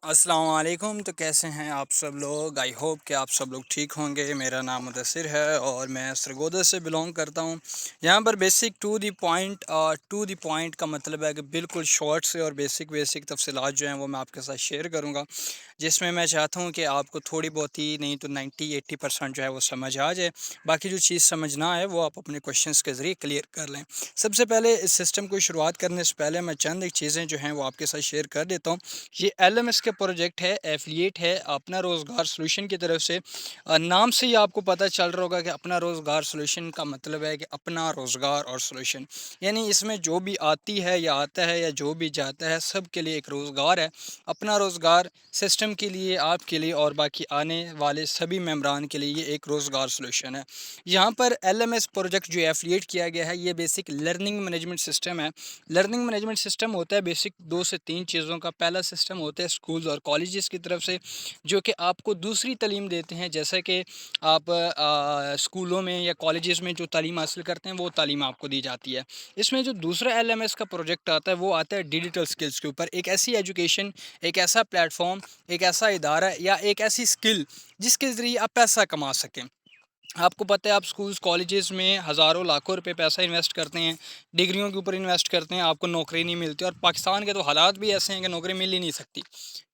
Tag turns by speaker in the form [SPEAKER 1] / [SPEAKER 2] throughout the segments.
[SPEAKER 1] अस्सलाम वालेकुम। तो कैसे हैं आप सब लोग? आई होप कि आप सब लोग ठीक होंगे। मेरा नाम मुदस्सिर है और मैं सरगोदा से बिलोंग करता हूँ। यहाँ पर बेसिक टू द पॉइंट का मतलब है कि बिल्कुल शॉर्ट से और बेसिक बेसिक तफसीलात जो हैं वो मैं आपके साथ शेयर करूँगा, जिसमें मैं चाहता हूँ कि आपको थोड़ी बहुत ही नहीं तो 90-80% जो है वो समझ आ जाए। बाकी जो चीज़ समझ ना आए वो आप अपने क्वेश्चंस के ज़रिए क्लियर कर लें। सबसे पहले इस सिस्टम को शुरुआत करने से पहले मैं चंद एक चीज़ें जो हैं वो आपके साथ शेयर कर देता हूँ। ये एलएमएस का प्रोजेक्ट है, एफिलिएट है अपना रोज़गार सॉल्यूशन की तरफ से। नाम से ही आपको पता चल रहा होगा कि अपना रोज़गार सॉल्यूशन का मतलब है कि अपना रोज़गार और सॉल्यूशन, यानी इसमें जो भी आती है या आता है या जो भी जाता है सब के लिए एक रोज़गार है। अपना रोज़गार सिस्टम के लिए, आपके लिए और बाकी आने वाले सभी मेंबरान के लिए ये एक रोज़गार सॉल्यूशन है। यहाँ पर एलएमएस प्रोजेक्ट जो एफिलिएट किया गया है ये बेसिक लर्निंग मैनेजमेंट सिस्टम है। लर्निंग मैनेजमेंट सिस्टम होता है बेसिक 2 से 3 चीज़ों का। पहला सिस्टम होता है स्कूल्स और कॉलेजेस की तरफ से, जो कि आपको दूसरी तालीम देते हैं। जैसे कि आप स्कूलों में या कॉलेजेस में जो तालीम हासिल करते हैं वो तालीम आपको दी जाती है। इसमें जो दूसरा एलएमएस का प्रोजेक्ट आता है वो आता है डिजिटल स्किल्स के ऊपर। एक ऐसी एजुकेशन, एक ऐसा प्लेटफॉर्म, एक ऐसा इदारा या एक ऐसी स्किल जिसके ज़रिए आप पैसा कमा सकें। आपको पता है आप स्कूल्स कॉलेजेस में हज़ारों लाखों रुपए पैसा इन्वेस्ट करते हैं, डिग्रियों के ऊपर इन्वेस्ट करते हैं, आपको नौकरी नहीं मिलती और पाकिस्तान के तो हालात भी ऐसे हैं कि नौकरी मिल ही नहीं सकती।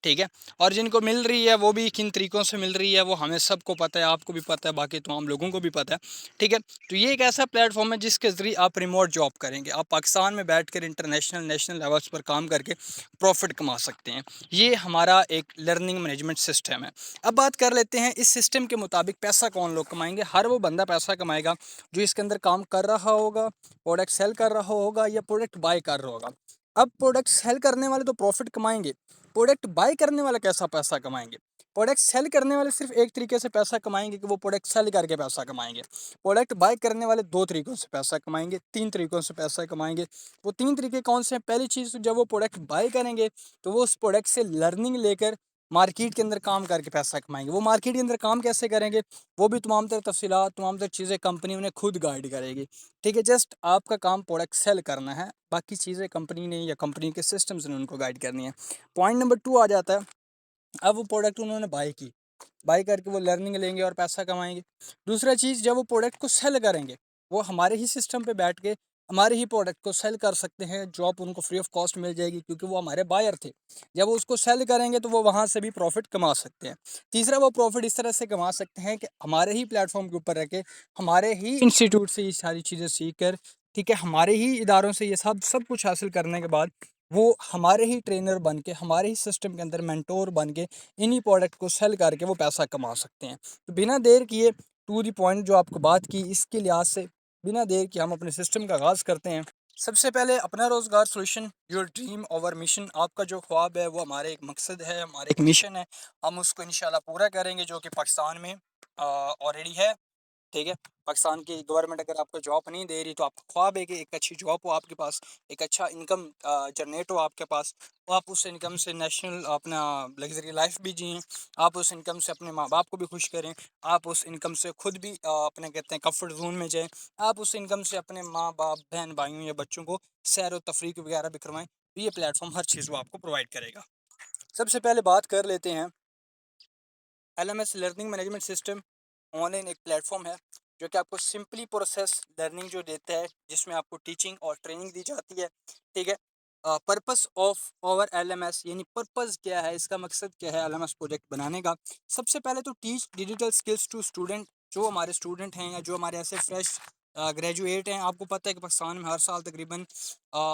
[SPEAKER 1] ठीक है? और जिनको मिल रही है वो भी किन तरीक़ों से मिल रही है वो हमें सबको पता है, आपको भी पता है, बाकी तमाम लोगों को भी पता है। ठीक है? तो ये एक ऐसा प्लेटफ़ॉर्म है जिसके ज़रिए आप रिमोट जॉब करेंगे। आप पाकिस्तान में बैठकर इंटरनेशनल, नेशनल लेवल्स पर काम करके प्रॉफ़िट कमा सकते हैं। ये हमारा एक लर्निंग मैनेजमेंट सिस्टम है। अब बात कर लेते हैं इस सिस्टम के मुताबिक पैसा कौन लोग कमाएँगे। हर वो बंदा पैसा कमाएगा जो इसके अंदर काम कर रहा होगा, प्रोडक्ट सेल कर रहा होगा या प्रोडक्ट बाय कर रहा होगा। अब प्रोडक्ट सेल करने वाले तो प्रॉफ़िट कमाएँगे, प्रोडक्ट बाय करने वाला कैसा पैसा कमाएँगे? प्रोडक्ट सेल करने वाले सिर्फ़ एक तरीके से पैसा कमाएँगे कि वो प्रोडक्ट सेल करके पैसा कमाएँगे। प्रोडक्ट बाय करने वाले 2 तरीकों से पैसा कमाएँगे, 3 तरीकों से पैसा कमाएँगे। वो 3 तरीके कौन से हैं? पहली चीज़, जब वो प्रोडक्ट बाय करेंगे तो वो उस प्रोडक्ट से लर्निंग लेकर मार्केट के अंदर काम करके पैसा कमाएँगे। वो मार्केट के अंदर काम कैसे करेंगे? वो भी तमाम तर तफ़सीलात, तमाम तर चीज़ें कंपनी उन्हें खुद गाइड करेगी। ठीक है? जस्ट आपका काम प्रोडक्ट सेल करना है, बाकी चीज़ें कंपनी ने या कंपनी के सिस्टम्स ने उनको गाइड करनी है। पॉइंट नंबर 2 आ जाता है, अब वो प्रोडक्ट उन्होंने बाय की, बाय करके वो लर्निंग लेंगे और पैसा कमाएँगे। दूसरा चीज़, जब वो प्रोडक्ट को सेल करेंगे, वो हमारे ही सिस्टम पे बैठ के हमारे ही प्रोडक्ट को सेल कर सकते हैं, जॉब उनको फ्री ऑफ कॉस्ट मिल जाएगी क्योंकि वो हमारे बायर थे। जब वो उसको सेल करेंगे तो वो वहाँ से भी प्रॉफ़िट कमा सकते हैं। तीसरा, वो प्रॉफ़िट इस तरह से कमा सकते हैं कि हमारे ही प्लेटफ़ॉर्म के ऊपर रह के, हमारे ही इंस्टीट्यूट से ये सारी चीज़ें सीख कर, ठीक है, हमारे ही इदारों से ये सब सब कुछ हासिल करने के बाद वो हमारे ही ट्रेनर बन के, हमारे ही सिस्टम के अंदर मेंटोर बन के इन्हीं प्रोडक्ट को सेल करके वो पैसा कमा सकते हैं। तो बिना देर किए, टू द पॉइंट जो आपको बात की इसके लिहाज से, बिना देर किए हम अपने सिस्टम का आगाज़ करते हैं। सबसे पहले अपना रोज़गार solution, your dream over mission, आपका जो ख्वाब है वो हमारा एक मकसद है, हमारा एक मिशन है। हम उसको इंशाल्लाह पूरा करेंगे, जो कि पाकिस्तान में ऑलरेडी है। ठीक है? पाकिस्तान की गवर्नमेंट अगर आपको जॉब नहीं दे रही तो आपका ख्वाब है कि एक अच्छी जॉब हो आपके पास, एक अच्छा इनकम जनरेट हो आपके पास, तो आप उस इनकम से नेशनल अपना लग्ज़री लाइफ भी जिएँ, आप उस इनकम से अपने माँ-बाप को भी खुश करें, आप उस इनकम से खुद भी अपने कहते हैं कम्फ़र्ट ज़ोन में जाएँ, आप उस इनकम से अपने माँ-बाप, बहन-भाइयों या बच्चों को सैर व तफरीह वगैरह भी करवाएँ। तो ये प्लेटफ़ॉर्म हर चीज़ वो आपको प्रोवाइड करेगा। सबसे पहले बात कर लेते हैं, LMS learning management system online एक प्लेटफॉर्म है जो कि आपको सिंपली प्रोसेस लर्निंग जो देता है, जिसमें आपको टीचिंग और ट्रेनिंग दी जाती है। ठीक है? पर्पस ऑफ आवर एलएमएस, यानी पर्पस क्या है, इसका मकसद क्या है एलएमएस प्रोजेक्ट बनाने का। सबसे पहले तो teach digital skills to student, जो हमारे स्टूडेंट हैं या जो हमारे ऐसे फ्रेश ग्रेजुएट हैं। आपको पता है कि पाकिस्तान में हर साल तकरीबन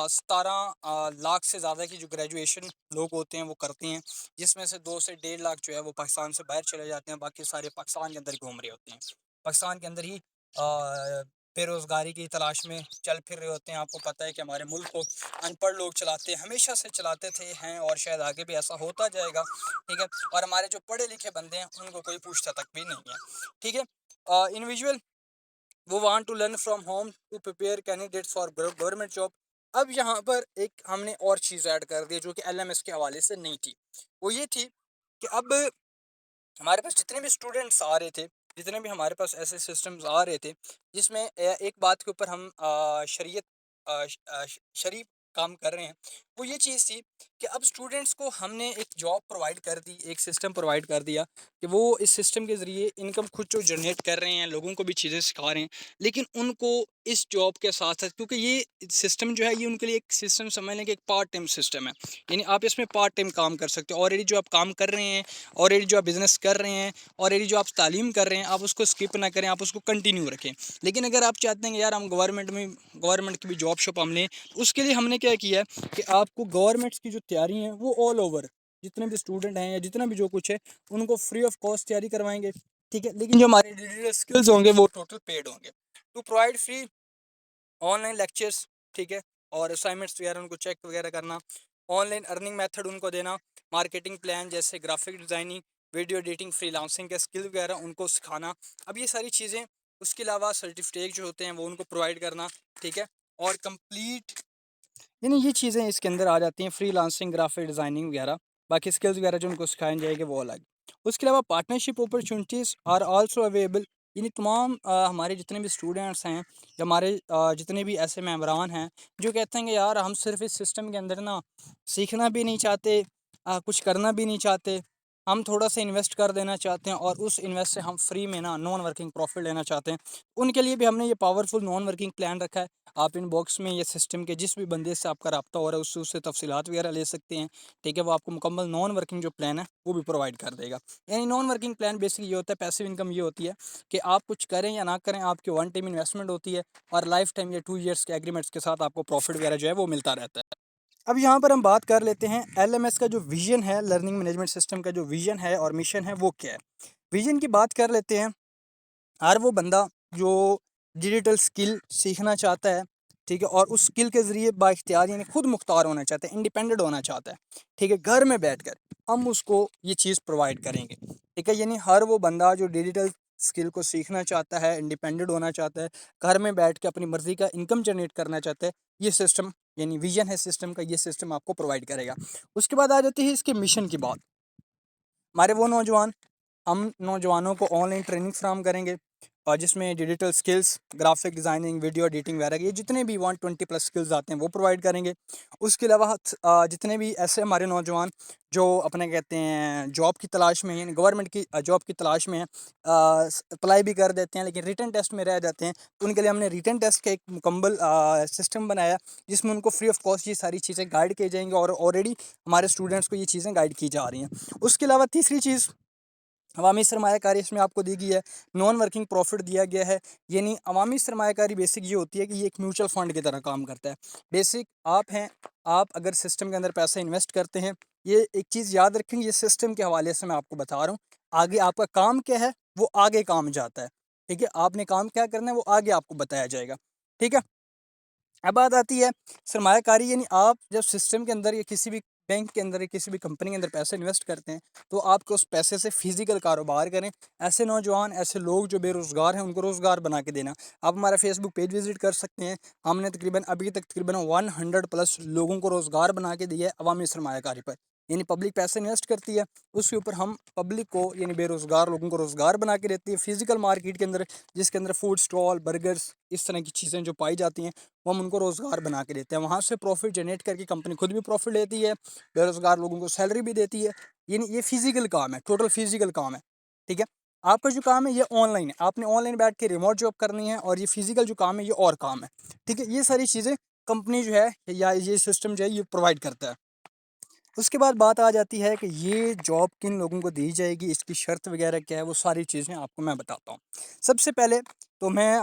[SPEAKER 1] 17 लाख से ज़्यादा की जो ग्रेजुएशन लोग होते हैं वो करते हैं, जिसमें से 2 से 1.5 लाख जो है वो पाकिस्तान से बाहर चले जाते हैं, बाकी सारे पाकिस्तान के अंदर घूम रहे होते हैं। पाकिस्तान के अंदर ही बेरोज़गारी की तलाश में चल फिर रहे होते हैं। आपको पता है कि हमारे मुल्क को अनपढ़ लोग चलाते हैं, हमेशा से चलाते थे, हैं और शायद आगे भी ऐसा होता जाएगा। ठीक है? और हमारे जो पढ़े लिखे बंदे हैं उनको कोई पूछता तक भी नहीं है। ठीक है? इंडिविजुअल वो want to learn from home to prepare candidates for government job. अब यहाँ पर एक हमने और चीज़ ऐड कर दी जो कि एलएमएस के हवाले से नहीं थी। वो ये थी कि अब हमारे पास जितने भी स्टूडेंट्स आ रहे थे, जितने भी हमारे पास ऐसे सिस्टम्स आ रहे थे, जिसमें एक बात के ऊपर हम शरीयत शरीफ काम कर रहे हैं, वो ये चीज़ थी कि अब स्टूडेंट्स को हमने एक जॉब प्रोवाइड कर दी, एक सिस्टम प्रोवाइड कर दिया कि वो इस सिस्टम के ज़रिए इनकम खुद जो जनरेट कर रहे हैं, लोगों को भी चीज़ें सिखा रहे हैं। लेकिन उनको इस जॉब के साथ-साथ, क्योंकि ये सिस्टम जो है ये उनके लिए एक सिस्टम समझ लें कि एक पार्ट टाइम सिस्टम है। यानी आप इसमें पार्ट टाइम काम कर सकते हो। ऑलरेडी जो आप काम कर रहे हैं, ऑलरेडी जो आप बिज़नेस कर रहे हैं, ऑलरेडी जो आप तालीम कर रहे हैं, आप उसको स्किप ना करें, आप उसको कंटिन्यू रखें। लेकिन अगर आप चाहते हैं कि यार हम गवर्नमेंट की भी जॉब शॉप हम लें, तो उसके लिए हमने क्या किया है कि आपको गवर्नमेंट्स की जो तैयारी है वो ऑल ओवर जितने भी स्टूडेंट हैं या जितना भी जो कुछ है उनको फ्री ऑफ कॉस्ट तैयारी करवाएंगे। ठीक है, लेकिन जो हमारे डिजिटल स्किल्स होंगे वो टोटल पेड होंगे to provide free online lectures. ठीक है, और असाइनमेंट्स वगैरह उनको चेक वगैरह करना, ऑनलाइन अर्निंग मेथड उनको देना, मार्केटिंग प्लान जैसे graphic designing, video editing, freelancing के स्किल वगैरह उनको सिखाना। अब ये सारी चीज़ें, उसके अलावा सर्टिफिकेट जो होते हैं वो उनको प्रोवाइड करना। ठीक है, और कंप्लीट यानी ये चीज़ें इसके अंदर आ जाती हैं, फ्रीलांसिंग, ग्राफिक डिज़ाइनिंग वगैरह। बाकी स्किल्स वगैरह जो उनको सिखाए जाएंगे वो अलग। उसके अलावा partnership opportunities are also available. यानी तमाम हमारे जितने भी स्टूडेंट्स हैं या हमारे जितने भी ऐसे मेंबरान हैं जो कहते हैं कि यार हम सिर्फ इस सिस्टम के अंदर ना सीखना भी नहीं चाहते, कुछ करना भी नहीं चाहते, हम थोड़ा सा इन्वेस्ट कर देना चाहते हैं और उस इन्वेस्ट से हम फ्री में ना नॉन वर्किंग प्रॉफिट लेना चाहते हैं। उनके लिए भी हमने ये पावरफुल नॉन वर्किंग प्लान रखा है। आप इनबॉक्स में ये सिस्टम के जिस भी बंदे से आपका रब्ता हो रहा है उससे तफसीलात वगैरह ले सकते हैं। ठीक है, वो आपको मुकम्मल नॉन वर्किंग जो प्लान है वो भी प्रोवाइड कर देगा। यानी नॉन वर्किंग प्लान बेसिकली ये होता है, पैसिव इनकम ये होती है कि आप कुछ करें या ना करें, आपकी वन टाइम इन्वेस्टमेंट होती है और लाइफ टाइम या 2 ईयर्स के एग्रीमेंट्स के साथ आपको प्रॉफिट वगैरह जो है वो मिलता रहता है। अब यहाँ पर हम बात कर लेते हैं एलएमएस का जो विजन है, लर्निंग मैनेजमेंट सिस्टम का जो विजन है और मिशन है वो क्या है। विजन की बात कर लेते हैं। हर वो बंदा जो डिजिटल स्किल सीखना चाहता है, ठीक है, और उस स्किल के ज़रिए बाइख्तियार यानी खुद मुख्तार होना चाहता है, इंडिपेंडेंट होना चाहता है, ठीक है, घर में बैठकर हम उसको ये चीज़ प्रोवाइड करेंगे। ठीक है, यानी हर वो बंदा जो डिजिटल स्किल को सीखना चाहता है, इंडिपेंडेंट होना चाहता है, घर में बैठ के अपनी मर्ज़ी का इनकम जनरेट करना चाहता है, ये सिस्टम यानी विजन है सिस्टम का, ये सिस्टम आपको प्रोवाइड करेगा। उसके बाद आ जाती है इसके मिशन की बात। हमारे वो नौजवान, हम नौजवानों को ऑनलाइन ट्रेनिंग फ्राहम करेंगे और जिसमें digital skills, graphic designing, video editing वगैरह ये जितने भी 120 प्लस स्किल्स आते हैं वो प्रोवाइड करेंगे। उसके अलावा जितने भी ऐसे हमारे नौजवान जो अपने कहते हैं जॉब की तलाश में हैं, गवर्नमेंट की जॉब की तलाश में हैं, अप्लाई भी कर देते हैं लेकिन रिटन टेस्ट में रह जाते हैं, तो उनके लिए हमने रिटन टेस्ट का एक मुकम्मल सिस्टम बनाया जिसमें उनको फ्री ऑफ कॉस्ट ये सारी चीज़ें गाइड की जाएंगी और ऑलरेडी हमारे स्टूडेंट्स को ये चीज़ें गाइड की जा रही हैं। उसके अलावा तीसरी चीज़ अवामी सरमायाकारी इसमें आपको दी गई है, नॉन वर्किंग प्रॉफिट दिया गया है। यानी अवामी सरमायाकारी बेसिक ये होती है कि ये एक म्यूचुअल फंड की तरह काम करता है। बेसिक आप हैं, आप अगर सिस्टम के अंदर पैसा इन्वेस्ट करते हैं, ये एक चीज़ याद रखेंगे, ये सिस्टम के हवाले से मैं आपको बता रहा हूँ। आगे आपका काम क्या है वो आगे काम जाता है। ठीक है, आपने काम क्या करना है वो आगे आपको बताया जाएगा। ठीक है, अब बात आती है सरमायाकारी, यानी आप जब सिस्टम के अंदर या किसी भी बैंक के अंदर या किसी भी कंपनी के अंदर पैसे इन्वेस्ट करते हैं तो आपको उस पैसे से फिजिकल कारोबार करें। ऐसे नौजवान, ऐसे लोग जो बेरोज़गार हैं उनको रोज़गार बना के देना। आप हमारा फेसबुक पेज विजिट कर सकते हैं। हमने तकरीबन अभी तक तकरीबन 100 प्लस लोगों को रोज़गार बना के दिया है अवामी सरमायाकारी पर। यानी पब्लिक पैसे इन्वेस्ट करती है, उसके ऊपर हम पब्लिक को यानी बेरोज़गार लोगों को रोज़गार बना के देती है फिजिकल मार्केट के अंदर, जिसके अंदर फूड स्टॉल, बर्गर्स, इस तरह की चीज़ें जो पाई जाती हैं वो हम उनको रोज़गार बना के देते हैं। वहाँ से प्रॉफिट जनरेट करके कंपनी खुद भी प्रॉफिट लेती है, बेरोज़गार लोगों को सैलरी भी देती है। यानी ये फिजिकल काम है, टोटल फिजिकल काम है। ठीक है, आपका जो काम है ये ऑनलाइन है, आपने ऑनलाइन बैठ के रिमोट जॉब करनी है और ये फिजिकल जो काम है ये और काम है। ठीक है, ये सारी चीज़ें कंपनी जो है या ये सिस्टम जो है ये प्रोवाइड करता है। उसके बाद बात आ जाती है कि ये जॉब किन लोगों को दी जाएगी, इसकी शर्त वगैरह क्या है, वो सारी चीज़ें आपको मैं बताता हूँ। सबसे पहले तो मैं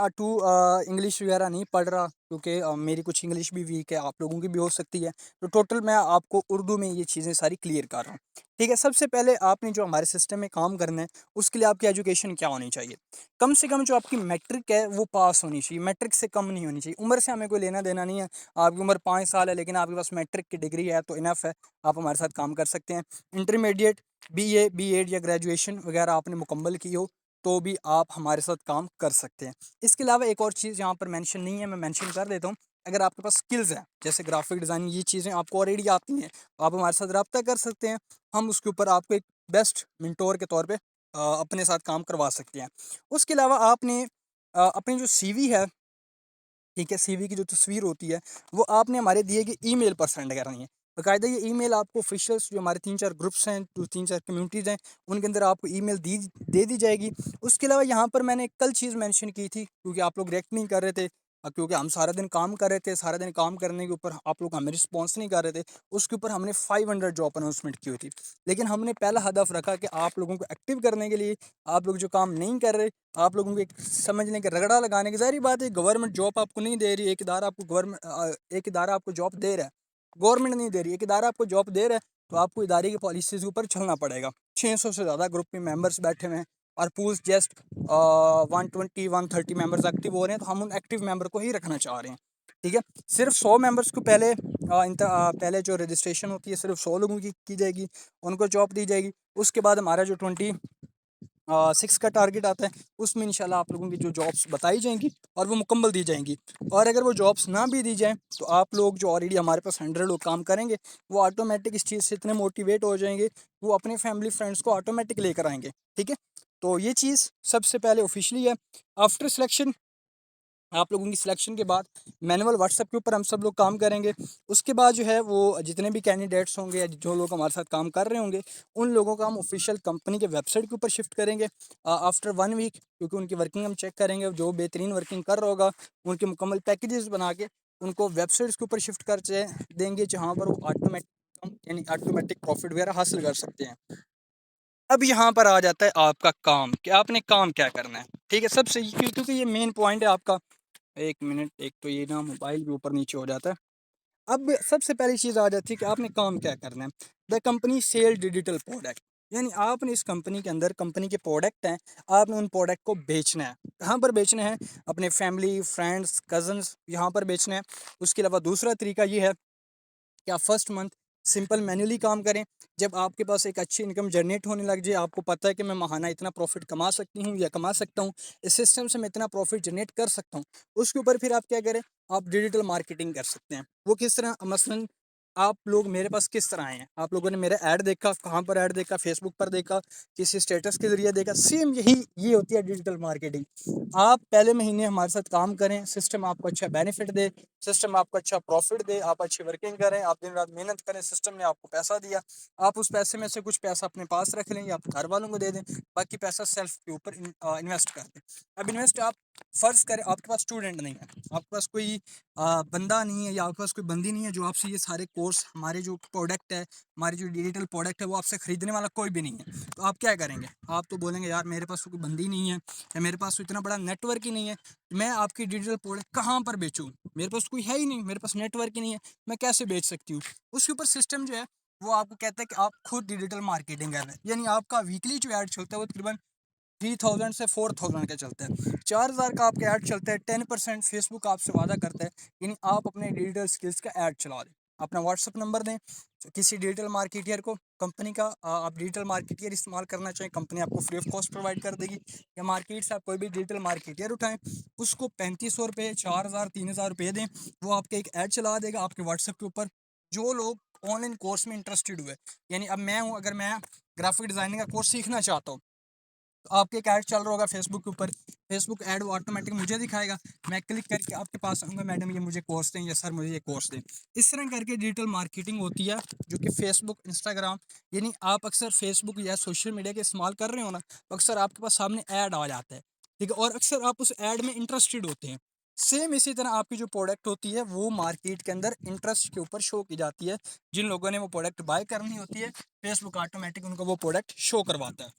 [SPEAKER 1] इंग्लिश वगैरह नहीं पढ़ रहा क्योंकि मेरी कुछ इंग्लिश भी वीक है, आप लोगों की भी हो सकती है। तो टोटल मैं आपको उर्दू में ये चीज़ें सारी क्लियर कर रहा हूँ। ठीक है, सबसे पहले आपने जो हमारे सिस्टम में काम करना है उसके लिए आपकी एजुकेशन क्या होनी चाहिए? कम से कम जो आपकी मैट्रिक है वो पास होनी चाहिए, मैट्रिक से कम नहीं होनी चाहिए। उम्र से हमें कोई लेना देना नहीं है। आपकी उम्र 5 साल है लेकिन आपके पास मैट्रिक की डिग्री है तो इनफ है, आप हमारे साथ काम कर सकते हैं। इंटरमीडिएट, बीए, बीएड या ग्रेजुएशन वगैरह आपने मुकम्मल की हो तो भी आप हमारे साथ काम कर सकते हैं। इसके अलावा एक और चीज़ यहाँ पर मेंशन नहीं है, मैं मेंशन कर देता हूँ। अगर आपके पास स्किल्स हैं जैसे ग्राफिक डिज़ाइनिंग, ये चीज़ें आपको ऑलरेडी आती हैं, तो आप हमारे साथ रब्ता कर सकते हैं। हम उसके ऊपर आपको एक बेस्ट मेंटोर के तौर पे अपने साथ काम करवा सकते हैं। उसके अलावा आपने अपनी जो सीवी है, ठीक है, सीवी की जो तस्वीर होती है वो आपने हमारे दिए गए ईमेल पर सेंड करनी है। बाकायदा ये ईमेल आपको ऑफिशियल्स जो हमारे 3-4 ग्रुप्स हैं, जो 3-4 कम्युनिटीज़ हैं, उनके अंदर आपको ईमेल दे दी जाएगी। उसके अलावा यहाँ पर मैंने कल चीज़ मेंशन की थी, क्योंकि आप लोग रिएक्ट नहीं कर रहे थे, क्योंकि हम सारा दिन काम कर रहे थे, सारा दिन काम करने के ऊपर आप लोग हमें रिस्पॉन्स नहीं कर रहे थे। उसके ऊपर हमने 500 जॉब अनाउंसमेंट की हुई थी। लेकिन हमने पहला हदफ रखा कि आप लोगों को एक्टिव करने के लिए, आप लोग जो काम नहीं कर रहे, आप लोगों को एक समझने के रगड़ा लगाने की, ज़ाहिर बात है गवर्नमेंट जॉब आपको नहीं दे रही, एक इदारा आपको जॉब दे रहा है, गवर्नमेंट नहीं दे रही, एक इदारा आपको जॉब दे रहा है, तो आपको इदारे की पॉलिसीज़ के ऊपर चलना पड़ेगा। 600 से ज़्यादा ग्रुप में मेंबर्स बैठे हुए हैं और पूल्स जस्ट 120-130 मेंबर्स एक्टिव हो रहे हैं, तो हम उन एक्टिव मेंबर को ही रखना चाह रहे हैं। ठीक है, सिर्फ 100 मेंबर्स को पहले जो रजिस्ट्रेशन होती है सिर्फ 100 लोगों की जाएगी, उनको जॉब दी जाएगी। उसके बाद हमारा जो 6 का टारगेट आता है, उसमें इंशाल्लाह आप लोगों की जो जॉब्स बताई जाएंगी और वो मुकम्मल दी जाएंगी। और अगर वो जॉब्स ना भी दी जाएँ, तो आप लोग जो ऑलरेडी हमारे पास 100 लोग काम करेंगे, वो ऑटोमेटिक इस चीज़ से इतने मोटिवेट हो जाएंगे, वो अपने फैमिली फ्रेंड्स को ऑटोमेटिक लेकर आएंगे। ठीक है, तो ये चीज़ सबसे पहले ऑफिशियली है। आफ्टर सिलेक्शन, आप लोगों की सिलेक्शन के बाद मैनुअल व्हाट्सएप के ऊपर हम सब लोग काम करेंगे। उसके बाद जो है वो जितने भी कैंडिडेट्स होंगे या जो लोग हमारे साथ काम कर रहे होंगे, उन लोगों का हम ऑफिशियल कंपनी के वेबसाइट के ऊपर शिफ्ट करेंगे आफ्टर 1 वीक, क्योंकि उनकी वर्किंग हम चेक करेंगे। जो बेहतरीन वर्किंग कर रहा होगा, उनके मुकम्मल पैकेजेस बना के उनको वेबसाइट्स के ऊपर शिफ्ट कर देंगे, जहाँ पर वो ऑटोमेटिक प्रॉफिट वगैरह हासिल कर सकते हैं। अब यहाँ पर आ जाता है आपका काम, कि आपने काम क्या करना है। ठीक है, सबसे क्योंकि ये मेन पॉइंट है आपका। एक मिनट, एक तो ये ना मोबाइल भी ऊपर नीचे हो जाता है। अब सबसे पहली चीज़ आ जाती है कि आपने काम क्या करना है। The company sell digital product, यानी आपने इस कंपनी के अंदर कंपनी के प्रोडक्ट हैं, आपने उन प्रोडक्ट को बेचना है। कहाँ पर बेचना है? अपने फैमिली फ्रेंड्स कजन्स यहाँ पर बेचना है। उसके अलावा दूसरा तरीका ये है कि आप फर्स्ट मंथ सिंपल मैन्युअली काम करें। जब आपके पास एक अच्छी इनकम जनरेट होने लग जाए, आपको पता है कि मैं माहाना इतना प्रॉफिट कमा सकती हूँ या कमा सकता हूँ, इस सिस्टम से मैं इतना प्रॉफिट जनरेट कर सकता हूँ, उसके ऊपर फिर आप क्या करें, आप डिजिटल मार्केटिंग कर सकते हैं। वो किस तरह? मसलन आप लोग मेरे पास किस तरह आए हैं, आप लोगों ने मेरा ऐड देखा, कहाँ पर ऐड देखा? फेसबुक पर देखा, किसी स्टेटस के जरिए देखा। सेम यही ये होती है डिजिटल मार्केटिंग। आप पहले महीने हमारे साथ काम करें, सिस्टम आपको अच्छा बेनिफिट दे, सिस्टम आपको अच्छा प्रॉफिट दे, आप अच्छी वर्किंग करें, आप दिन रात मेहनत करें, सिस्टम ने आपको पैसा दिया, आप उस पैसे में से कुछ पैसा अपने पास रख लें या आप घर वालों को दे दें, बाकी पैसा सेल्फ के ऊपर इन्वेस्ट कर दें। अब इन्वेस्ट आप फ़र्ज़ करें आपके पास स्टूडेंट नहीं है, आपके पास कोई बंदा नहीं है या आपके पास कोई बंदी नहीं है जो आपसे ये सारे कोर्स, हमारे जो प्रोडक्ट है, हमारी जो डिजिटल प्रोडक्ट है, वो आपसे ख़रीदने वाला कोई भी नहीं है। तो आप क्या करेंगे? आप तो बोलेंगे यार मेरे पास तो कोई बंदी नहीं है या मेरे पास तो इतना बड़ा नेटवर्क ही नहीं है, मैं आपकी डिजिटल प्रोडक्ट कहाँ पर बेचूँ? मेरे पास कोई है ही नहीं, मेरे पास नेटवर्क ही नहीं है, मैं कैसे बेच सकती हूँ? उसके ऊपर सिस्टम जो है वो आपको कहता है कि आप खुद डिजिटल मार्केटिंग कर रहे हैं, यानी आपका वीकली जो ऐड चलता है वो तकरीबन 3000 से 4000 का चलता है। 4000 का आपका ऐड चलता है, 10% फेसबुक आपसे वादा करता है, यानी आप अपने डिजिटल स्किल्स का ऐड चला दें। अपना व्हाट्सअप नंबर दें किसी डिजिटल मार्केटियर को, कंपनी का आप डिजिटल मार्केटियर इस्तेमाल करना चाहें, कंपनी आपको फ्री ऑफ कॉस्ट प्रोवाइड कर देगी। या मार्केट से आप कोई भी डिजिटल मार्केटियर उठाएं, उसको 3500 रुपये, 4000, 3000 रुपये दें, वो आपके एक ऐड चला देगा आपके व्हाट्सएप के ऊपर। जो लोग ऑनलाइन कोर्स में इंटरेस्टेड हुए, यानी अब मैं हूँ, अगर मैं ग्राफिक डिज़ाइनिंग का कोर्स सीखना चाहता हूँ, तो आपके एक ऐड चल रहा होगा फेसबुक के ऊपर, फेसबुक ऐड वो ऑटोमेटिक मुझे दिखाएगा, मैं क्लिक करके आपके पास आऊँगा, मैडम ये मुझे कोर्स दें या सर मुझे ये कोर्स दें। इस तरह करके डिजिटल मार्केटिंग होती है, जो कि फेसबुक, इंस्टाग्राम, यानी आप अक्सर फेसबुक या सोशल मीडिया का इस्तेमाल कर रहे हो ना, तो अक्सर आपके पास सामने ऐड आ जाता है। ठीक है, और अक्सर आप उस ऐड में इंटरेस्टेड होते हैं। सेम इसी तरह आपकी जो प्रोडक्ट होती है वो मार्केट के अंदर इंटरेस्ट के ऊपर शो की जाती है। जिन लोगों ने वो प्रोडक्ट बाय करनी होती है, फेसबुक ऑटोमेटिक उनको वो प्रोडक्ट शो करवाता है।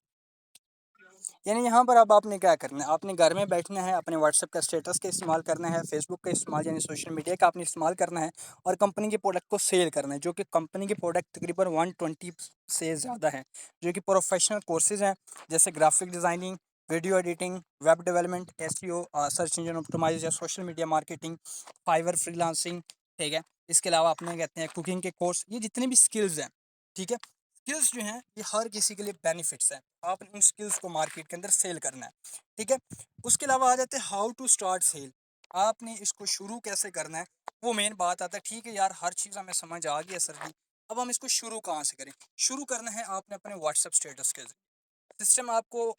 [SPEAKER 1] यानी यहाँ पर अब आपने क्या करना है, आपने घर में बैठना है, अपने व्हाट्सएप का स्टेटस का इस्तेमाल करना है, फेसबुक का इस्तेमाल यानी सोशल मीडिया का आपने इस्तेमाल करना है, और कंपनी के प्रोडक्ट को सेल करना है, जो कि कंपनी के प्रोडक्ट तकरीबन 120 से ज़्यादा हैं, जो कि प्रोफेशनल कोर्सेज हैं, जैसे graphic designing, video editing, web development, SEO, search engine optimize या social media marketing, Fiverr freelancing. ठीक है, इसके अलावा अपने कहते हैं कुकिंग के कोर्स, ये जितने भी स्किल्स हैं, ठीक है, स्किल्स जो हैं ये हर किसी के लिए बेनिफिट्स हैं। आपने उन स्किल्स को मार्केट के अंदर सेल करना है। ठीक है, उसके अलावा आ जाते हैं हाउ टू स्टार्ट सेल। आपने इसको शुरू कैसे करना है, वो मेन बात आता है। ठीक है यार, हर चीज़ हमें समझ आ गई है सर जी, अब हम इसको शुरू कहाँ से करें? शुरू करना है आपने अपने व्हाट्सएप स्टेटस के जरिए। सिस्टम आपको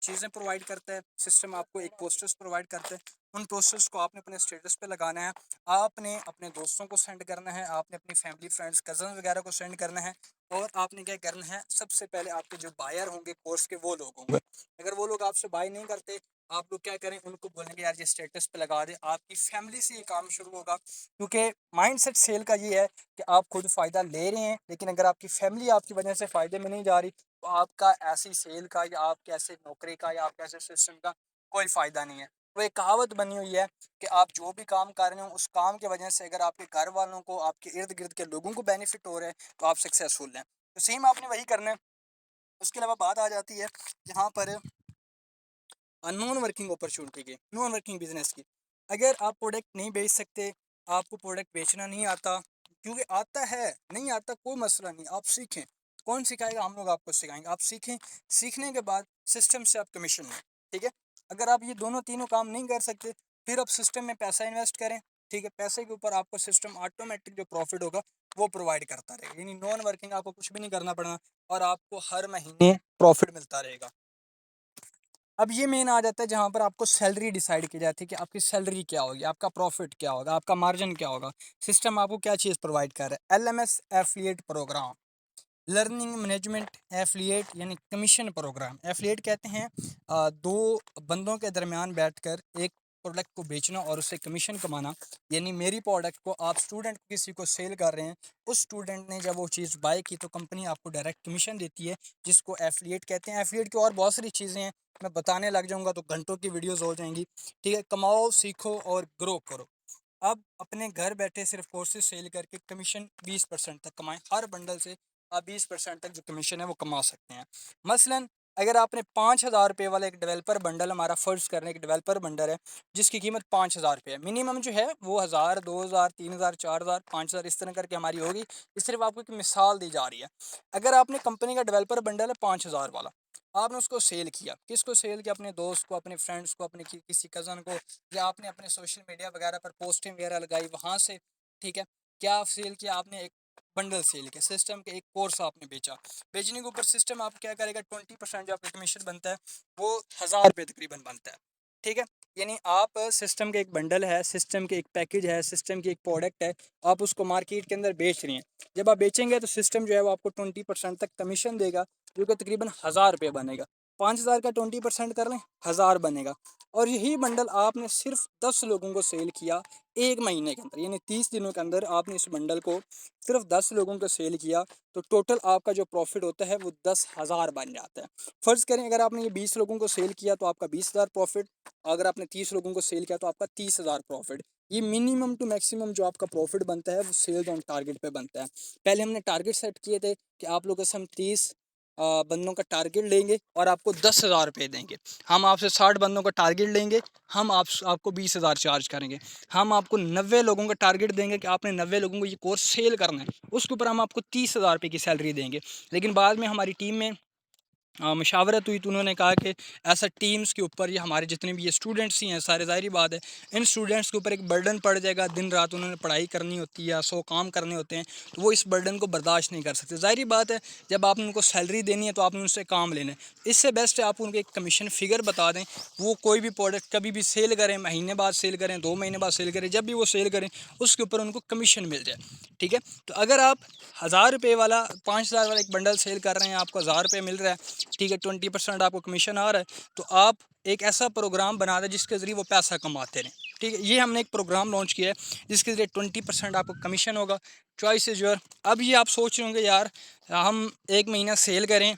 [SPEAKER 1] चीज़ें प्रोवाइड करता है, सिस्टम आपको एक पोस्टर्स प्रोवाइड करता है, उन पोस्टर्स को आपने अपने स्टेटस पे लगाना है, आपने अपने दोस्तों को सेंड करना है, आपने अपनी फैमिली फ्रेंड्स कज़न वगैरह को सेंड करना है। और आपने क्या करना है, सबसे पहले आपके जो बायर होंगे कोर्स के वो लोग होंगे, अगर वो लोग आपसे बाय नहीं करते, आप लोग क्या करें, उनको बोलेंगे यार ये स्टेटस पे लगा दे। आपकी फैमिली से ये काम शुरू होगा, क्योंकि माइंडसेट सेल का ये है कि आप खुद फ़ायदा ले रहे हैं, लेकिन अगर आपकी फैमिली आपकी वजह से फ़ायदे में नहीं जा रही, तो आपका ऐसी सेल का या आपके ऐसे नौकरी का या आपके ऐसे सिस्टम का कोई फ़ायदा नहीं है। वो एक कहावत बनी हुई है कि आप जो भी काम कर रहे हो उस काम की वजह से अगर आपके घर वालों को, आपके इर्द गिर्द के लोगों को बेनिफिट हो रहा है, तो आप सक्सेसफुल हैं। तो सेम आपने वही करना है। उसके अलावा बात आ जाती है यहाँ पर नॉन वर्किंग अपॉर्चुनिटी की, नॉन वर्किंग बिजनेस की। अगर आप प्रोडक्ट नहीं बेच सकते, आपको प्रोडक्ट बेचना नहीं आता, क्योंकि आता है, नहीं आता कोई मसला नहीं, आप सीखें। कौन सिखाएगा? हम लोग आपको सिखाएंगे। आप सीखें, सीखने के बाद सिस्टम से आप कमीशन लें। ठीक है, अगर आप ये दोनों तीनों काम नहीं कर सकते, फिर आप सिस्टम में पैसा इन्वेस्ट करें। ठीक है, पैसे के ऊपर आपको सिस्टम ऑटोमेटिक जो प्रॉफिट होगा वो प्रोवाइड करता रहेगा, यानी नॉन वर्किंग आपको कुछ भी नहीं करना पड़ना, और आपको हर महीने प्रॉफिट मिलता रहेगा। अब ये मेन आ जाता है जहाँ पर आपको सैलरी डिसाइड की जाती है कि आपकी सैलरी क्या होगी, आपका प्रॉफिट क्या होगा, आपका मार्जिन क्या होगा। सिस्टम आपको क्या चीज़ प्रोवाइड कर रहा है? LMS affiliate programme, learning management affiliate, यानी कमीशन प्रोग्राम। एफिलिएट कहते हैं दो बंदों के दरमियान बैठकर एक प्रोडक्ट को बेचना और उससे कमीशन कमाना। यानी मेरी प्रोडक्ट को आप स्टूडेंट किसी को सेल कर रहे हैं, उस स्टूडेंट ने जब वो चीज़ बाय की तो कंपनी आपको डायरेक्ट कमीशन देती है, जिसको एफिलिएट कहते हैं। एफिलिएट की और बहुत सारी चीज़ें हैं, मैं बताने लग जाऊंगा तो घंटों की वीडियोस हो जाएंगी। ठीक है, कमाओ, सीखो और ग्रो करो। अब अपने घर बैठे सिर्फ कोर्सेज सेल करके कमीशन 20% तक कमाएं। हर बंडल से आप 20% तक जो कमीशन है वो कमा सकते हैं। मसलन अगर आपने 5,000 रुपये वाला एक डेवलपर बंडल, हमारा फ़र्ज़ करने एक डेवलपर बंडल है जिसकी कीमत 5,000 रुपये है, मिनिमम जो है वो 1,000, 2,000, 3,000, 4,000, 5,000 इस तरह करके हमारी होगी। ये सिर्फ आपको एक मिसाल दी जा रही है। अगर आपने कंपनी का डेवलपर बंडल है 5,000 वाला, आपने उसको सेल किया, किसको सेल किया? अपने दोस्त को, अपने फ्रेंड्स को, अपने किसी कज़न को, या आपने अपने सोशल मीडिया वगैरह पर पोस्टिंग वगैरह लगाई वहाँ से। ठीक है, क्या सेल किया आपने? एक बंडल सेल किया, सिस्टम के एक कोर्स आपने बेचा। बेचने के ऊपर सिस्टम आप क्या करेगा, 20% जो आपका कमीशन बनता है वो 1,000 रुपये तकरीबन बनता है। ठीक है, यानी आप सिस्टम के एक बंडल है, सिस्टम के एक पैकेज है, सिस्टम की एक प्रोडक्ट है, आप उसको मार्केट के अंदर बेच रही हैं। जब आप बेचेंगे तो सिस्टम जो है वो आपको 20% तक कमीशन देगा, जो कि तकरीबन 1,000 रुपये बनेगा। 5,000 का 20% कर लें, 1,000 बनेगा। और यही बंडल आपने सिर्फ 10 लोगों को सेल किया एक महीने के अंदर, यानी 30 दिनों के अंदर आपने इस बंडल को सिर्फ 10 लोगों को सेल किया, तो टोटल आपका जो प्रॉफिट होता है वो 10,000 बन जाता है। फ़र्ज़ करें अगर आपने ये 20 लोगों को सेल किया तो आपका 20,000 प्रॉफिट, अगर आपने 30 लोगों को सेल किया तो आपका 30,000 प्रॉफिट। ये मिनिमम टू मैक्सिमम जो आपका प्रॉफिट बनता है वो सेल्स ऑन टारगेट पे बनता है। पहले हमने टारगेट सेट किए थे कि आप लोगों से हम 30 बंदों का टारगेट लेंगे और आपको 10,000 रुपये देंगे। हम आपसे 60 बंदों का टारगेट लेंगे, हम आपको 20,000 चार्ज करेंगे। हम आपको 90 लोगों का टारगेट देंगे कि आपने 90 लोगों को ये कोर्स सेल करना है, उसके ऊपर हम आपको 30,000 रुपये की सैलरी देंगे। लेकिन बाद में हमारी टीम में मशावरत हुई तो उन्होंने कहा कि ऐसा टीम्स के ऊपर, ये हमारे जितने भी ये स्टूडेंट्स ही हैं सारे, ज़ाहिर बात है इन स्टूडेंट्स के ऊपर एक बर्डन पड़ जाएगा, दिन रात उन्होंने पढ़ाई करनी होती है या 100 काम करने होते हैं, तो वो इस बर्डन को बर्दाश्त नहीं कर सकते। ज़ाहिर बात है जब आपने उनको सैलरी देनी है तो आपने उनसे काम लेना है। इससे बेस्ट है आप उनको एक कमीशन फ़िगर बता दें, वो कोई भी प्रोडक्ट कभी भी सेल करें, महीने बाद सेल करें, 2 महीने बाद सेल करें, जब भी वो सेल करें उसके ऊपर उनको कमीशन मिल जाए। ठीक है, तो अगर आप 1,000 रुपये वाला 5,000 वाला एक बंडल सेल कर रहे हैं, आपको 1,000 रुपये मिल रहा है, ठीक है, 20% आपको कमीशन आ रहा है, तो आप एक ऐसा प्रोग्राम बना दें जिसके ज़रिए वो पैसा कमाते रहें। ठीक है, ये हमने एक प्रोग्राम लॉन्च किया है जिसके ज़रिए 20% आपको कमीशन होगा। Choice is your. अब ये आप सोच रहे होंगे यार हम एक महीना सेल करें,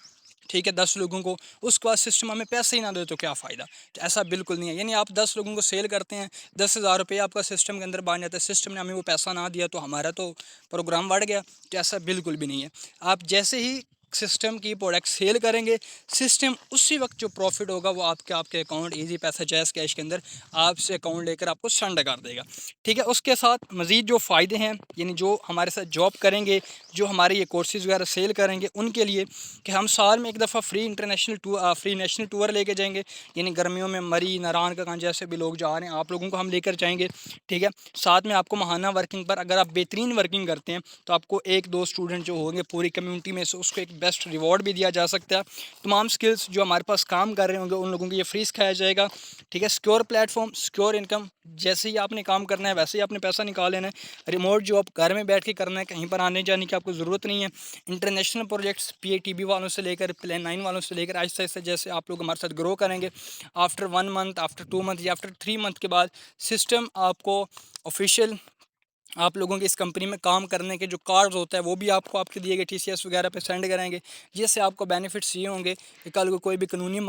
[SPEAKER 1] ठीक है, 10 लोगों को, उसके बाद सिस्टम हमें पैसे ही ना दे तो क्या फ़ायदा? तो ऐसा बिल्कुल नहीं है। यानी आप 10 लोगों को सेल करते हैं, 10,000 रुपये आपका सिस्टम के अंदर बन जाता है, सिस्टम ने हमें वो पैसा ना दिया तो हमारा तो प्रोग्राम बढ़ गया। तो ऐसा बिल्कुल भी नहीं है। आप जैसे ही सिस्टम की प्रोडक्ट सेल करेंगे, सिस्टम उसी वक्त जो प्रॉफिट होगा वो आपके आपके अकाउंट ईजी पैसा जैज़ कैश के अंदर आपसे अकाउंट लेकर आपको सेंड कर देगा। ठीक है, उसके साथ मज़ीद जो फ़ायदे हैं, यानी जो हमारे साथ जॉब करेंगे, जो हमारे ये कोर्सेज़ वगैरह सेल करेंगे उनके लिए, कि हम साल में एक दफ़ा फ्री नेशनल टूर लेके जाएंगे। यानी गर्मियों में मरी, नारायण का जैसे भी लोग जा रहे हैं आप लोगों को हम लेकर जाएंगे। ठीक है, साथ में आपको महाना वर्किंग पर, अगर आप बेहतरीन वर्किंग करते हैं तो आपको 1-2 स्टूडेंट जो होंगे पूरी कम्युनिटी में से उसको एक बेस्ट रिवॉर्ड भी दिया जा सकता है। तमाम स्किल्स जो हमारे पास काम कर रहे होंगे उन लोगों को ये फ्री सिखाया जाएगा, ठीक है। सिक्योर प्लेटफॉर्म, सिक्योर इनकम, जैसे ही आपने काम करना है वैसे ही आपने पैसा निकाल लेना है। रिमोट जॉब घर में बैठ के करना है, कहीं पर आने जाने की आपको ज़रूरत नहीं है। इंटरनेशनल प्रोजेक्ट्स PITB वालों से लेकर प्लान 9 वालों से लेकर आहिस्ता आहिस्ता जैसे आप लोग हमारे साथ ग्रो करेंगे, आफ्टर 1 मंथ, आफ्टर 2 मंथ या आफ्टर 3 मंथ के बाद सिस्टम आपको ऑफिशियल आप लोगों की इस कंपनी में काम करने के जो कार्ड्स होता है वो भी आपको आपके दिए गए TCS वगैरह पे सेंड करेंगे, जिससे आपको बेनिफिट्स ये होंगे कि कल को कोई भी कानूनी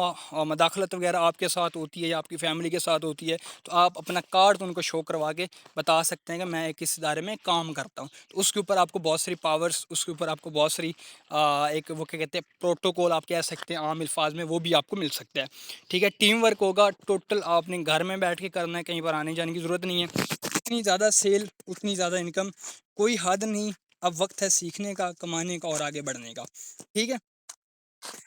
[SPEAKER 1] मदाखलत वगैरह आपके साथ होती है या आपकी फ़ैमिली के साथ होती है तो आप अपना कार्ड उनको शो करवा के बता सकते हैं कि मैं एक इस इदारे में काम करता हूँ। तो उसके ऊपर आपको बहुत सारी पावर्स, उसके ऊपर आपको बहुत सारी एक वो क्या कहते हैं प्रोटोकॉल आप कह सकते हैं आम अल्फाज में, वो भी आपको मिल सकता है, ठीक है। टीम वर्क होगा टोटल, आपने घर में बैठ के करना है, कहीं पर आने जाने की ज़रूरत नहीं है। जितनी ज़्यादा सेल उतनी ज़्यादा इनकम, कोई हद नहीं। अब वक्त है सीखने का, कमाने का और आगे बढ़ने का, ठीक है।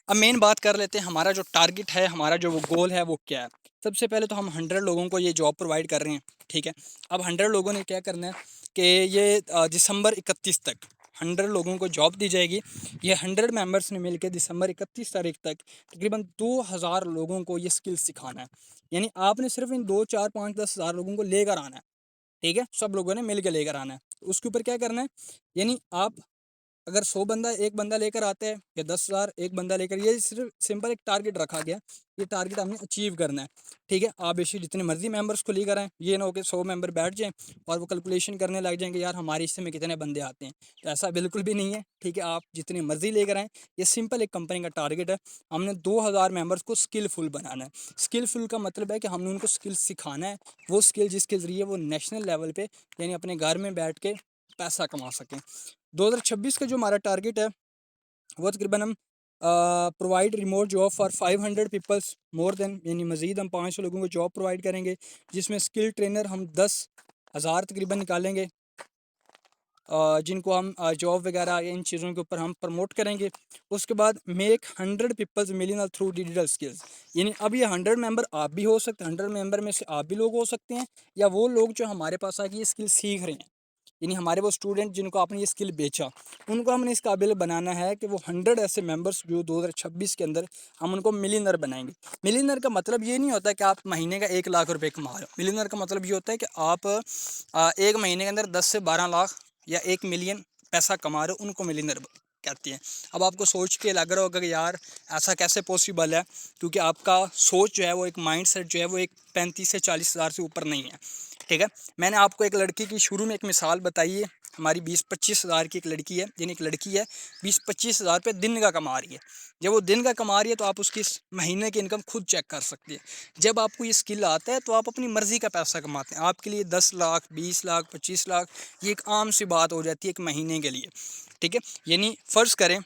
[SPEAKER 1] अब मेन बात कर लेते हैं हमारा जो टारगेट है, हमारा जो वो गोल है वो क्या है। सबसे पहले तो हम 100 लोगों को ये जॉब प्रोवाइड कर रहे हैं, ठीक है। अब 100 लोगों ने क्या करना है कि ये दिसंबर 31 तक 100 लोगों को जॉब दी जाएगी। ये 100 मेंबर्स ने मिलकर दिसंबर 31 तारीख तक तकरीबन 2000 लोगों को ये स्किल सिखाना है। यानी आपने सिर्फ इन 2 4 5 10 हज़ार लोगों को लेकर आना है, ठीक है। सब लोगों ने मिल के लेकर आना है। तो उसके ऊपर क्या करना है, यानी आप अगर 100 बंदा एक बंदा लेकर आता है या 10,000 एक बंदा लेकर, ये सिर्फ सिंपल एक टारगेट रखा गया, ये टारगेट हमने अचीव करना है, ठीक है। आप बेशक जितने मर्जी मेंबर्स को लेकर आएँ, ये ना हो कि 100 मेंबर बैठ जाएं और वो कैलकुलेशन करने लग जाएंगे यार हमारे हिस्से में कितने बंदे आते हैं, तो ऐसा बिल्कुल भी नहीं है, ठीक है। आप जितने मर्जी लेकर आएँ, ये सिंपल एक कंपनी का टारगेट है। हमने 2000 मेंबर्स को स्किलफुल बनाना है। स्किलफुल का मतलब है कि हमने उनको स्किल सिखाना है, वो स्किल जिसके ज़रिए वो नेशनल लेवल पे यानी अपने घर में बैठ के पैसा कमा सकें। 2026 का जो हमारा टारगेट है वो तकरीबन हम provide remote job for 500 peoples more than, यानी मज़ीद हम 500 लोगों को जॉब प्रोवाइड करेंगे, जिसमें स्किल ट्रेनर हम 10,000 तकरीबन निकालेंगे, जिनको हम जॉब वगैरह इन चीज़ों के ऊपर हम प्रमोट करेंगे। उसके बाद make 100 peoples millionaire through digital skills, यानी अब ये 100 मेंबर आप भी हो सकते हैं, 100 मेंबर में से आप भी लोग हो सकते हैं, या वो लोग जो हमारे पास आके ये स्किल सीख रहे हैं, यानी हमारे वो स्टूडेंट जिनको आपने ये स्किल बेचा, उनको हमने इस काबिल बनाना है कि वो 100 ऐसे मेंबर्स जो 2026 के अंदर हम उनको मिलियनर बनाएंगे। मिलियनर का मतलब ये नहीं होता कि आप महीने का 1 लाख रुपए कमा रहे हो। मिलियनर का मतलब ये होता है कि आप एक महीने के अंदर 10 से 12 लाख या 1 मिलियन पैसा कमा रहे हो, उनको मिलियनर कहते हैं। अब आपको सोच के लग रहा होगा कि यार ऐसा कैसे पॉसिबल है, क्योंकि आपका सोच जो है वो एक माइंड सेट जो है वो एक 35 से 40 हज़ार से ऊपर नहीं है, ठीक है। मैंने आपको एक लड़की की शुरू में एक मिसाल बताई है, हमारी 20-25 हज़ार की एक लड़की है, यानी एक लड़की है 20-25 हज़ार रुपये दिन का कमा रही है। जब वो दिन का कमा रही है तो आप उसकी महीने की इनकम खुद चेक कर सकते हैं। जब आपको ये स्किल आता है तो आप अपनी मर्ज़ी का पैसा कमाते हैं। आपके लिए 10 लाख, 20 लाख, 25 लाख ये एक आम सी बात हो जाती है एक महीने के लिए, ठीक है। यानी फ़र्ज़ करें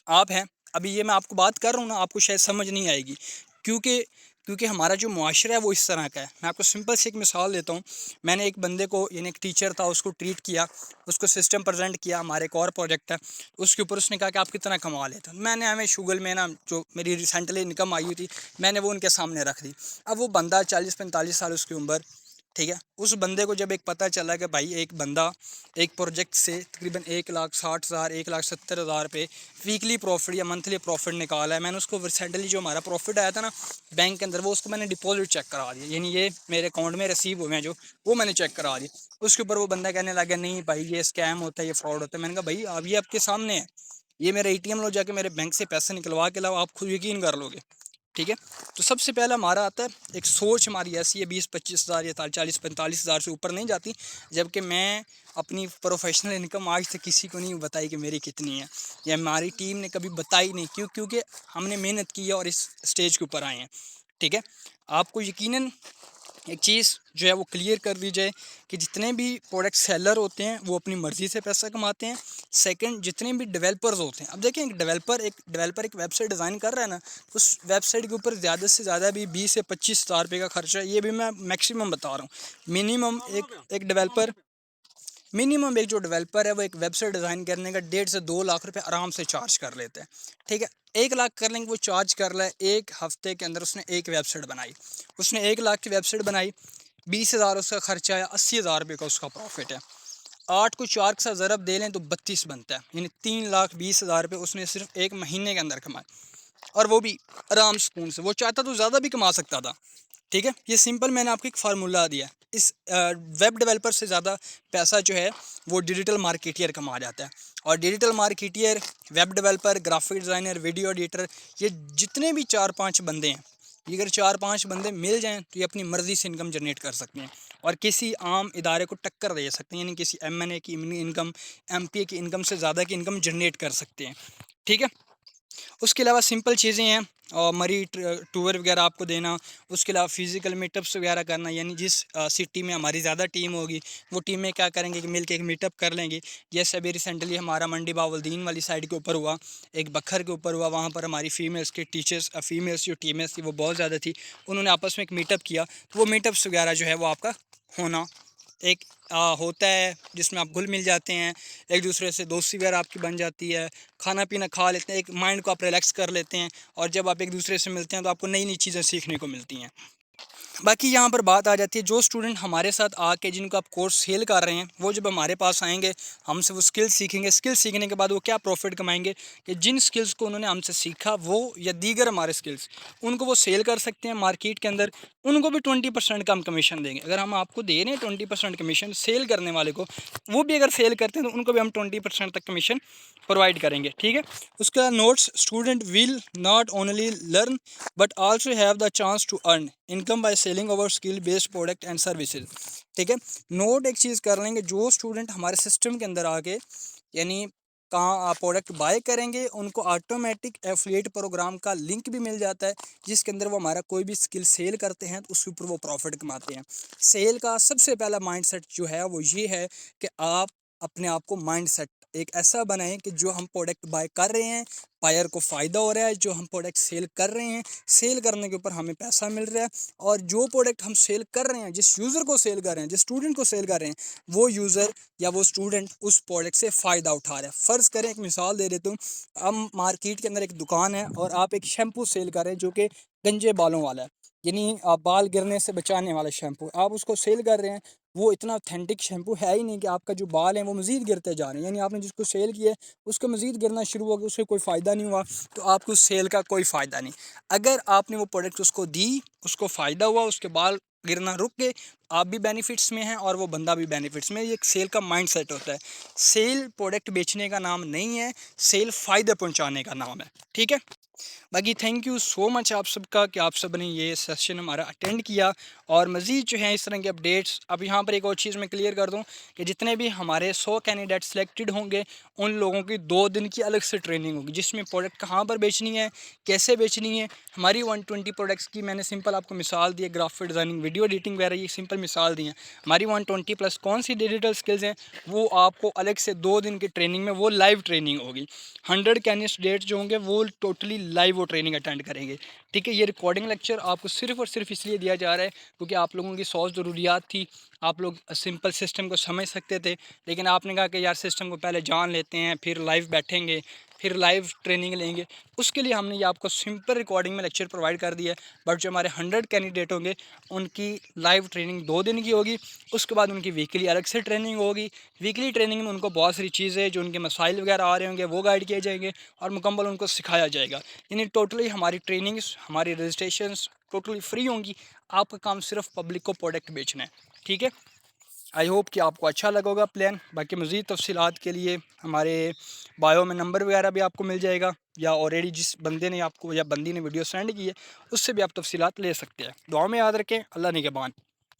[SPEAKER 1] आप हैं, अभी ये मैं आपको बात कर रहा हूँ ना, आपको शायद समझ नहीं आएगी, क्योंकि क्योंकि हमारा जो मुआशरा है वो इस तरह का है। मैं आपको सिंपल सी एक मिसाल देता हूँ। मैंने एक बंदे को, यानी एक टीचर था, उसको ट्रीट किया, उसको सिस्टम प्रेजेंट किया, हमारे एक और प्रोजेक्ट है, उसके ऊपर उसने कहा कि आप कितना कमा लेते हैं। मैंने हमें शुगल में ना जो मेरी रिसेंटली इनकम आई हुई थी, मैंने वो उनके सामने रख दी। अब वो बंदा 40-45 साल उसकी उम्र, ठीक है। उस बंदे को जब एक पता चला कि भाई एक बंदा एक प्रोजेक्ट से तकरीबन 1,60,000 1,70,000 रुपये वीकली प्रॉफिट या मंथली प्रॉफिट निकाला है, मैंने उसको रिसेंटली जो हमारा प्रॉफिट आया था ना बैंक के अंदर, वो उसको मैंने डिपॉजिट चेक करा दिया, यानी ये मेरे अकाउंट में रिसीव हुए हैं जो, वो मैंने चेक करा दिया। उसके ऊपर वो बंदा कहने लगा नहीं भाई ये स्कैम होता है, ये फ्रॉड होता है। मैंने कहा भाई अब ये आपके सामने है, ये मेरा ATM लो जाके मेरे बैंक से पैसे निकलवा के लाओ, आप खुद यकीन कर लोगे, ठीक है। तो सबसे पहला हमारा आता है एक सोच हमारी ऐसी है, 20-25 हज़ार या 40-45 हज़ार से ऊपर नहीं जाती। जबकि मैं अपनी प्रोफेशनल इनकम आज तक किसी को नहीं बताई कि मेरी कितनी है, या हमारी टीम ने कभी बताई नहीं, क्योंकि हमने मेहनत की है और इस स्टेज के ऊपर आए हैं, ठीक है। आपको यकीनन एक चीज़ जो है वो क्लियर कर दी जाए कि जितने भी प्रोडक्ट सेलर होते हैं वो अपनी मर्ज़ी से पैसा कमाते हैं। सेकंड, जितने भी डेवलपर्स होते हैं, अब देखें एक डेवलपर एक वेबसाइट डिज़ाइन कर रहा है ना, उस वेबसाइट के ऊपर ज़्यादा से ज़्यादा भी 20 से 25 हज़ार रुपये का खर्चा है। ये भी मैं मैक्सिमम बता रहा हूँ। मिनिमम एक जो डेवलपर है वो एक वेबसाइट डिज़ाइन करने का 1.5 से 2 लाख रुपए आराम से चार्ज कर लेते हैं, ठीक है। 1 लाख कर लेंगे वो चार्ज कर रहा है, एक हफ्ते के अंदर उसने एक वेबसाइट बनाई, उसने 1 लाख की वेबसाइट बनाई, 20 हज़ार उसका खर्चा है, 80 हज़ार रुपये का उसका प्रॉफिट है। 8 को 4 के साथ ज़रब दे लें तो 32 बनता है, यानी 3,20,000 रुपये उसने सिर्फ एक महीने के अंदर कमाए, और वो भी आराम सुकून से। वो चाहता तो ज़्यादा भी कमा सकता था, ठीक है। ये सिंपल मैंने आपको एक फार्मूला दिया। इस वेब डेवलपर से ज़्यादा पैसा जो है वो डिजिटल मार्केटियर कमा जाता है। और digital marketeer, web developer, graphic designer, video editor, ये जितने भी 4-5 बंदे हैं, ये अगर 4-5 बंदे मिल जाएं तो ये अपनी मर्ज़ी से इनकम जनरेट कर सकते हैं और किसी आम इदारे को टक्कर दे सकते हैं, यानी किसी एमएनए की इनकम, एमपीए की इनकम से ज़्यादा की इनकम जनरेट कर सकते हैं, ठीक है। उसके अलावा सिंपल चीज़ें हैं, और मरी टूर वगैरह आपको देना, उसके अलावा फिज़िकल मीटअप्स वगैरह करना, यानी जिस सिटी में हमारी ज़्यादा टीम होगी वो टीम में क्या करेंगे कि मिल के एक मीटअप कर लेंगे। जैसे अभी रिसेंटली हमारा मंडी बावलदीन वाली साइड के ऊपर हुआ, एक बखर के ऊपर हुआ, वहाँ पर हमारी फ़ीमेल्स के टीचर्स, फीमेल्स जो टीमें थी वो बहुत ज़्यादा थी, उन्होंने आपस में एक मीटअप किया। तो वो मीटअप्स वगैरह जो है वो आपका होना एक होता है, जिसमें आप घुल मिल जाते हैं, एक दूसरे से दोस्ती वगैरह आपकी बन जाती है, खाना पीना खा लेते हैं, एक माइंड को आप रिलैक्स कर लेते हैं, और जब आप एक दूसरे से मिलते हैं तो आपको नई नई चीज़ें सीखने को मिलती हैं। बाकी यहाँ पर बात आ जाती है, जो स्टूडेंट हमारे साथ आके जिनको आप कोर्स सेल कर रहे हैं, वो जब हमारे पास आएंगे, हमसे वो स्किल्स सीखेंगे। स्किल्स सीखने के बाद वो क्या प्रॉफिट कमाएंगे कि जिन स्किल्स को उन्होंने हमसे सीखा, वो या दीगर हमारे स्किल्स, उनको वो सेल कर सकते हैं मार्केट के अंदर, उनको भी 20% का हम कमीशन देंगे। अगर हम आपको दे रहे हैं 20% कमीशन सेल करने वाले को, वो भी अगर सेल करते हैं तो उनको भी हम 20% तक कमीशन प्रोवाइड करेंगे, ठीक है। उसका notes, student will not only learn but also have the chance to earn income by selling over skill based product and services, ठीक है। नोट एक चीज़ कर लेंगे, जो स्टूडेंट हमारे सिस्टम के अंदर आके, यानी कहाँ प्रोडक्ट बाय करेंगे, उनको ऑटोमेटिक एफिलिएट प्रोग्राम का लिंक भी मिल जाता है, जिसके अंदर वो हमारा कोई भी स्किल सेल करते हैं तो उसके ऊपर वो प्रॉफिट कमाते हैं। सेल का सबसे पहला माइंडसेट जो है वो ये है कि आप अपने आप को माइंडसेट एक ऐसा बनाएं कि जो हम प्रोडक्ट बाय कर रहे हैं, बायर को फ़ायदा हो रहा है, जो हम प्रोडक्ट सेल कर रहे हैं, सेल करने के ऊपर हमें पैसा मिल रहा है, और जो प्रोडक्ट हम सेल कर रहे हैं, जिस यूज़र को सेल कर रहे हैं, जिस स्टूडेंट को सेल कर रहे हैं, वो यूज़र या वो स्टूडेंट उस प्रोडक्ट से फ़ायदा उठा रहा है। फ़र्ज़ करें, एक मिसाल दे देता हूँ, हम मार्केट के अंदर एक दुकान है और आप एक शैम्पू सेल कर रहे हैं जो कि गंजे बालों वाला है, यानी आप बाल गिरने से बचाने वाला शैम्पू आप उसको सेल कर रहे हैं। वो इतना ऑथेंटिक शैम्पू है ही नहीं कि आपका जो बाल हैं वो मज़ीद गिरते जा रहे हैं, यानी आपने जिसको सेल किया है उसका मज़ीद गिरना शुरू हो गया, उससे कोई फ़ायदा नहीं हुआ, तो आपको उस सेल का कोई फ़ायदा नहीं। अगर आपने वो प्रोडक्ट उसको दी, उसको फ़ायदा हुआ, उसके बाल गिरना रुक गए, आप भी बेनिफिट्स में हैं और वो बंदा भी बेनिफिट्स में। ये एक सेल का माइंडसेट होता है। सेल प्रोडक्ट बेचने का नाम नहीं है, सेल फ़ायदा पहुंचाने का नाम है, ठीक है। बाकी थैंक यू सो मच आप सबका कि आप सब ने ये सेशन हमारा अटेंड किया, और मज़ीद जो है इस तरह के अपडेट्स। अब यहाँ पर एक और चीज़ मैं क्लियर कर दूँ कि जितने भी हमारे 100 कैंडिडेट सेलेक्टेड होंगे, उन लोगों की 2 दिन की अलग से ट्रेनिंग होगी, जिसमें प्रोडक्ट कहाँ पर बेचनी है, कैसे बेचनी है। हमारी 120 प्रोडक्ट्स की मैंने सिंपल आपको मिसाल दी है, ग्राफिक डिज़ाइनिंग, वीडियो एडिटिंग वगैरह, ये सिंपल मिसाल दी है। हमारी 120 प्लस कौन सी डिजिटल स्किल्स हैं, वो आपको अलग से 2 दिन की ट्रेनिंग में, वो लाइव ट्रेनिंग होगी। 100 कैंडिडेट जो होंगे वो टोटली लाइव वो ट्रेनिंग अटेंड करेंगे, ठीक है। ये रिकॉर्डिंग लेक्चर आपको सिर्फ और सिर्फ इसलिए दिया जा रहा है क्योंकि आप लोगों की 100 ज़रूरियात थी, आप लोग सिंपल सिस्टम को समझ सकते थे, लेकिन आपने कहा कि यार सिस्टम को पहले जान लेते हैं, फिर लाइव बैठेंगे, फिर लाइव ट्रेनिंग लेंगे। उसके लिए हमने ये आपको सिंपल रिकॉर्डिंग में लेक्चर प्रोवाइड कर दिया है। बट जो हमारे 100 कैंडिडेट होंगे उनकी लाइव ट्रेनिंग 2 दिन की होगी, उसके बाद उनकी वीकली अलग से ट्रेनिंग होगी। वीकली ट्रेनिंग में उनको बहुत सारी चीज़ें, जो उनके मसाइल वगैरह आ रहे होंगे, वो गाइड किए जाएंगे और मुकम्मल उनको सिखाया जाएगा। यानी टोटली हमारी ट्रेनिंग्स, हमारी रजिस्ट्रेशंस टोटली फ्री होंगी। आपका काम सिर्फ पब्लिक को प्रोडक्ट बेचना है, ठीक है। आई होप कि आपको अच्छा लगा होगा प्लान। बाकी मज़ीद तफसीलात के लिए हमारे बायो में नंबर वगैरह भी आपको मिल जाएगा, या ऑलरेडी जिस बंदे ने आपको या बंदी ने वीडियो सेंड की है उससे भी आप तफसीलात ले सकते हैं। दुआ में याद रखें। अल्लाह निगहबान।